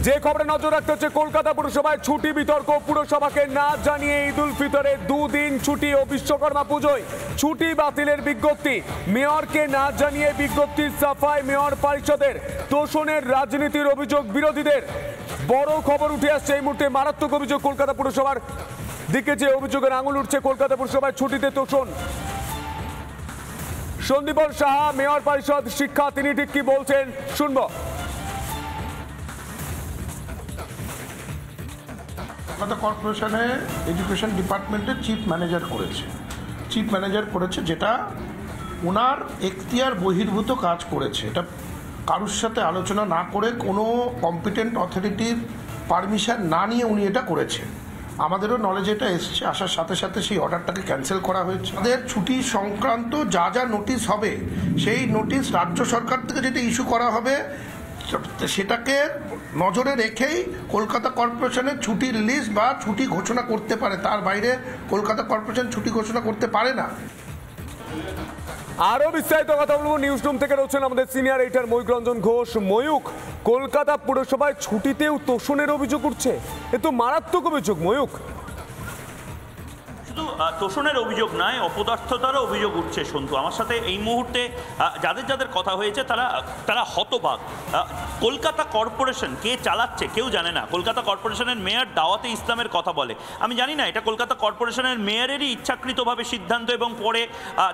যে খবরে নজর রাখতে হচ্ছে, কলকাতা পুরসভায় ছুটি বিতর্ক। পুরসভাকে না জানিয়ে ঈদ উল ফিতরে দুদিন ছুটি ও বিশ্বকর্মা পুজোয় ছুটি বাতিলের বিজ্ঞপ্তি। মেয়রকে না জানিয়ে বিজ্ঞপ্তির সাফাই মেয়র পরিষদের। তোষণের রাজনীতির অভিযোগ বিরোধীদের। বড় খবর উঠে আসছে এই মুহূর্তে, মারাত্মক অভিযোগ কলকাতা পুরসভার দিকে, যে অভিযোগের আঙুল উঠছে। কলকাতা পুরসভায় ছুটিতে তোষণ। সন্দীপন সাহা, মেয়র পরিষদ শিক্ষা, তিনি ঠিক কি বলছেন শুনবো। কলকাতা কর্পোরেশনে এডুকেশন ডিপার্টমেন্টের চিফ ম্যানেজার করেছে, যেটা ওনার এখতিয়ার বহির্ভূত কাজ করেছে। এটা কারোর সাথে আলোচনা না করে, কোনো কম্পিটেন্ট অথরিটির পারমিশন না নিয়ে উনি এটা করেছে। আমাদেরও নলেজে এটা এসছে, আসার সাথে সাথে সেই অর্ডারটাকে ক্যান্সেল করা হয়েছে। আমাদের ছুটি সংক্রান্ত যা যা নোটিশ হবে, সেই নোটিশ রাজ্য সরকার থেকে যেটা ইস্যু করা হবে, সেটাকে নজরে রেখেই কলকাতা কর্পোরেশনের ছুটির লিস্ট বা ছুটি ঘোষণা করতে পারে। তার বাইরে কলকাতা কর্পোরেশন ছুটি ঘোষণা করতে পারে না। আরো বিস্তারিত কথা বলবো, নিউজ রুম থেকে রয়েছেন আমাদের সিনিয়র এডিটর ময়ূক রঞ্জন ঘোষ। ময়ূক, কলকাতা পুরসভায় ছুটিতেও তোষণের অভিযোগ উঠছে, এ তো মারাত্মক অভিযোগ। ময়ূক, শুধু তোষণের অভিযোগ নয়, অপদার্থতারও অভিযোগ উঠছে। সন্তু, আমার সাথে এই মুহূর্তে যাদের যাদের কথা হয়েছে তারা হতবাক। কলকাতা কর্পোরেশন কে চালাচ্ছে কেউ জানে না। কলকাতা কর্পোরেশনের মেয়র দাওয়াতে ইসলামের কথা বলে। আমি জানি না এটা কলকাতা কর্পোরেশনের মেয়রেরই ইচ্ছাকৃতভাবে সিদ্ধান্ত এবং পরে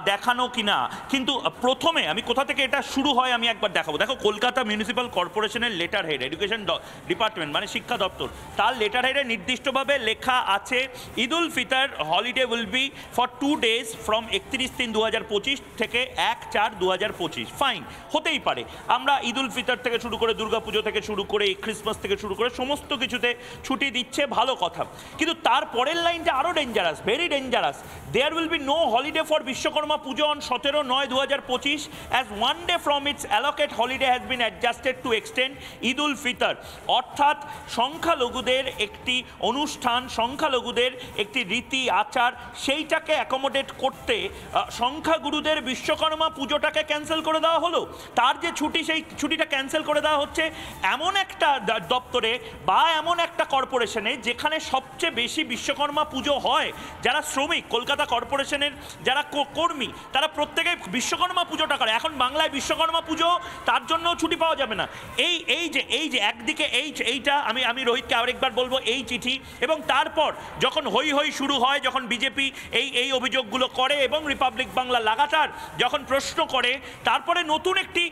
দেখানো কিনা, কিন্তু প্রথমে আমি কোথা থেকে এটা শুরু হয় আমি একবার দেখাবো। দেখো, কলকাতা মিউনিসিপ্যাল কর্পোরেশনের লেটার হেড, এডুকেশন ডিপার্টমেন্ট মানে শিক্ষা দপ্তর, তার লেটার হেডে নির্দিষ্টভাবে লেখা আছে Eid ul Fitr holiday will be for 2 days from 31/3/2025 থেকে 1/4/2025। ফাইন, হতেই পারে। আমরা ঈদ উল ফিতর থেকে শুরু করে দুর্গাপুজো থেকে শুরু করে ক্রিসমাস থেকে শুরু করে সমস্ত কিছুতে ছুটি দিচ্ছে, ভালো কথা। কিন্তু তার পরের লাইনটা আরও dangerous, very dangerous. There will be no holiday for Vishwakarma Puja on 17/9/2025 as one day from its allocate holiday has been adjusted to extend Eid ul Fitr. অর্থাৎ সংখ্যালঘুদের একটি অনুষ্ঠান, সংখ্যালঘুদের একটি রীতি আচার, সেইটাকে অ্যাকোমোডেট করতে সংখ্যাগুরুদের বিশ্বকর্মা পুজোটাকে ক্যান্সেল করে দেওয়া হলো। তার যে ছুটি, সেই ছুটিটা ক্যান্সেল করে দেওয়া হচ্ছে এমন একটা দপ্তরে বা এমন একটা কর্পোরেশনে যেখানে সবচেয়ে বেশি বিশ্বকর্মা পুজো হয়। যারা শ্রমিক, কলকাতা কর্পোরেশনের যারা কর্মী, তারা প্রত্যেকেই বিশ্বকর্মা পুজোটা করে। এখন বাংলায় বিশ্বকর্মা পুজো, তার জন্য ছুটি পাওয়া যাবে না। এই যে একদিকে এইটা আমি রোহিতকে আরেকবার বলবো, এই চিঠি, এবং তারপর যখন হই হই শুরু হয়, যখন বিজেপি এই অভিযোগগুলো করে এবং রিপাবলিক বাংলা লাগাতার যখন প্রশ্ন করে, তারপরে নতুন একটি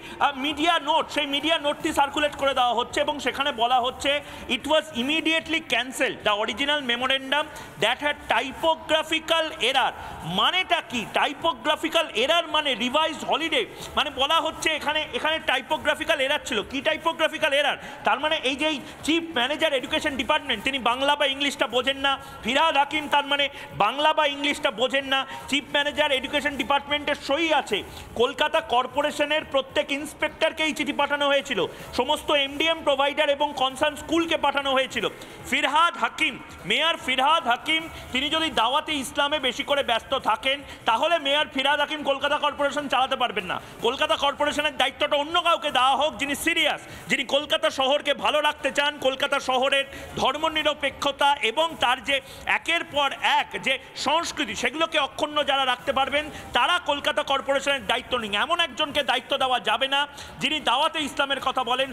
মিডিয়া নোট, সেই মিডিয়া নোটটি সার্কুলেট করে দেওয়া হচ্ছে এবং সেখানে বলা হচ্ছে it was immediately cancelled the original memorandum that had typographical error. মানেটা কি? টাইপোগ্রাফিক্যাল এরার মানে রিভাইজড হলিডে, মানে বলা হচ্ছে এখানে টাইপোগ্রাফিক্যাল এরার ছিল। কি টাইপোগ্রাফিক্যাল এরার? তার মানে এই যে চিফ ম্যানেজার এডুকেশন ডিপার্টমেন্ট, তিনি বাংলা বা ইংলিশটা বোঝেন না। ফিরহাদ হাকিম, তার মানে বাংলা বা ইংলিশটা বোঝেন না। চিফ ম্যানেজার এডুকেশন ডিপার্টমেন্টের সই আছে। কলকাতা কর্পোরেশনের প্রত্যেক ইন্সপেক্টরকে এই চিঠি পাঠানো হয়েছিল, সমস্ত এমডিএম প্রোভাইডার এবং কনসার্ন স্কুলকে পাঠানো হয়েছিল। ফিরহাদ হাকিম, মেয়র ফিরহাদ হাকিম, তিনি যদি দাওয়াতে ইসলামে বেশি করে ব্যস্ত থাকেন, তাহলে মেয়র ফিরহাদ হাকিম কলকাতা কর্পোরেশন চালাতে পারবেন না। কলকাতা কর্পোরেশনের দায়িত্বটা অন্য কাউকে দেওয়া হোক, যিনি সিরিয়াস, যিনি কলকাতা শহরকে ভালো রাখতে চান, কলকাতা শহরের ধর্মনিরপেক্ষতা এবং তার যে একের পর এক যে সংস্কৃতি, সেগুলোকে অক্ষুণ্ণ যারা রাখতে পারবেন, তারা কলকাতা কর্পোরেশনের দায়িত্ব নিন। এমন একজনকে দায়িত্ব দেওয়া যাবে না যিনি দাওয়াতে ইসলামের কথা বলেন,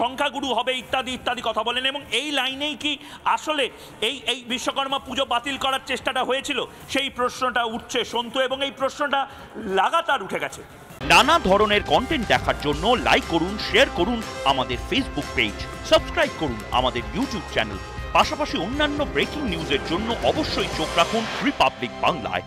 সংখ্যাগুরু হবে ইত্যাদি ইত্যাদি কথা বলেন। এবং এই লাইনেই কি আসলে এই বিশ্বকর্মা পুজো বাতিল করার চেষ্টাটা হয়েছিল? সেই প্রশ্নটা উঠছে সন্তু, এবং এই প্রশ্নটা লাগাতার উঠে গেছে। নানা ধরনের কন্টেন্ট দেখার জন্য লাইক করুন, শেয়ার করুন আমাদের ফেসবুক পেজ, সাবস্ক্রাইব করুন আমাদের ইউটিউব চ্যানেল। পাশাপাশি অন্যান্য ব্রেকিং নিউজের জন্য অবশ্যই চোখ রাখুন রিপাবলিক বাংলায়।